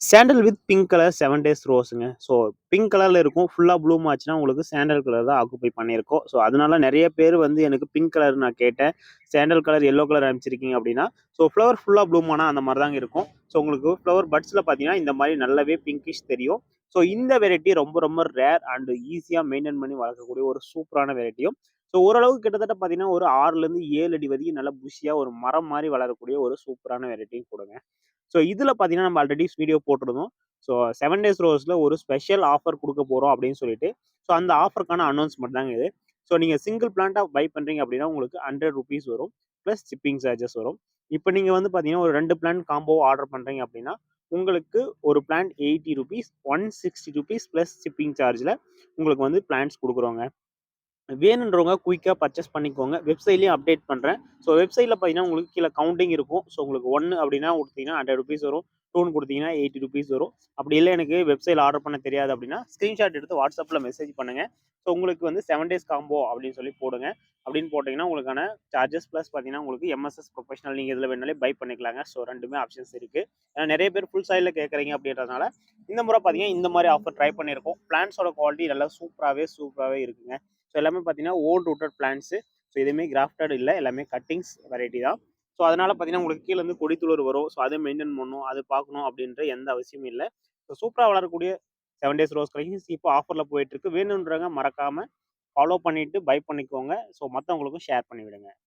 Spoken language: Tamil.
Sandal with pink colour 7 days ரோஸுங்க. ஸோ பிங்க் கலர்ல இருக்கும். ஃபுல்லா ப்ளூம் ஆச்சுன்னா உங்களுக்கு சாண்டல் கலர் தான் ஆக்குபை பண்ணியிருக்கோம். ஸோ அதனால நெறைய பேர் வந்து எனக்கு பிங்க் கலர் நான் கேட்டேன். சாண்டல் கலர், எல்லோ கலர் அனுப்பிச்சிருக்கீங்க அப்படின்னா, ஸோ ஃப்ளவர் ஃபுல்லா ப்ளூம் ஆனா அந்த மாரி தாங்க இருக்கும். ஸோ உங்களுக்கு ஃப்ளவர் பட்ஸ்ல பார்த்தீங்கன்னா, இந்த மாரி நல்லாவே பிங்கிஷ் தெரியும். ஸோ இந்த வெரைட்டி ரொம்ப ரொம்ப ரேர் அண்ட் ஈஸியா மெயின்டெயின் பண்ணி வளர்க்கக்கூடிய ஒரு சூப்பரான வெரைட்டியும். ஸோ ஓரளவுக்கு கிட்டத்தட்ட பார்த்தீங்கன்னா, ஒரு 6லேருந்து 7 அடி வரைக்கும் நல்லா புஷ்ஷியா ஒரு மரம் மாரி வளரக்கூடிய ஒரு சூப்பரான வெரைட்டியும் கூடங்க. ஸோ இதில பார்த்தீங்கன்னா, நம்ம ஆல்ரெடி வீடியோ போட்டிருந்தோம். ஸோ 7 டேஸ் ரோஸ்ல ஒரு ஸ்பெஷல் ஆஃபர் குடுக்க போறோம் அப்படின்னு சொல்லிட்டு, ஸோ அந்த ஆஃபருக்கான அனௌன்ஸ்மென்ட் தாங்க இது. ஸோ நீங்க சிங்கிள் பிளான்ட்டா பை பண்றீங்க அப்படின்னா, உங்களுக்கு ₹100 வரும். பிளஸ் ஷிப்பிங் சார்ஜஸ் வரும். இப்ப நீங்க வந்து பார்த்தீங்கன்னா, ஒரு 2 பிளான் காம்போ ஆர்டர் பண்றீங்க அப்படின்னா, உங்களுக்கு ஒரு பிளான் ₹80 ₹160 பிளஸ் ஷிப்பிங் சார்ஜ்ல உங்களுக்கு வந்து பிளான்ஸ் குடுக்குறோங்க. வேணுன்றவங்க குயிக்கா பர்ச்சேஸ் பண்ணிக்கோங்க. வெப்சைட்லயும் அப்டேட் பண்றேன். ஸோ வெப்சைட்ல பார்த்தீங்கன்னா, உங்களுக்கு கீழ கவுண்டிங் இருக்கும். ஸோ உங்களுக்கு 1 அப்படின்னா குடுத்தீங்கன்னா ₹100 வரும். 2ன்னு குடுத்தீங்கன்னா ₹80 வரும். அப்படி இல்ல எனக்கு வெப்சைட்ல ஆர்டர் பண்ண தெரியாது அப்படின்னா, ஸ்கிரீன்ஷாட் எடுத்து WhatsAppல மெசேஜ் பண்ணுங்க. ஸோ உங்களுக்கு வந்து 7 டேஸ் காம்போ அப்படின்னு சொல்லி போடுங்க. அப்படின்னு போட்டீங்கன்னா, உங்களுக்கான சார்ஜஸ் பிளஸ் பார்த்தீங்கன்னா, உங்களுக்கு எம்எஸ்எஸ் ப்ரொஃபஷனல் நீங்க எதுல வேணாலும் பை பண்ணிக்கலாங்க. ஸோ 2மே ஆப்ஷன்ஸ் இருக்கு. ஏன்னா நெறைய பேர் ஃபுல் சாயில்ல கேட்கறீங்க அப்படின்றதுனால, இந்த முறை பார்த்தீங்கன்னா, இந்த மாரி ஆஃபர் ட்ரை பண்ணியிருக்கோம். பிளான்ட்ஸோட குவாலிட்டி நல்லா சூப்பராவே இருக்குங்க. ஸோ எல்லாமே பார்த்தீங்கன்னா, ஓன் ரூட்டட் பிளான்ட்ஸு. ஸோ எதுவுமே கிராஃப்டட் இல்ல. எல்லாமே கட்டிங்ஸ் வெரைட்டி தான். ஸோ அதனால பார்த்தீங்கன்னா, உங்களுக்கு கீழ இருந்து கொடி துளிர் வரும். ஸோ அத மெயின்டெயின் பண்ணணும். அது பார்க்கணும் அப்படின்ற எந்த அவசியமும் இல்ல. ஸோ சூப்பரா வளரக்கூடிய 7 டேஸ் ரோஸ் கலெக்ஷன்ஸ் இப்போ ஆஃபர்ல போயிட்டு இருக்கு. வேணுன்றவங்க மறக்காம ஃபாலோ பண்ணிட்டு பை பண்ணிக்கோங்க. ஸோ மத்தவங்களுக்கும் ஷேர் பண்ணி விடுங்க.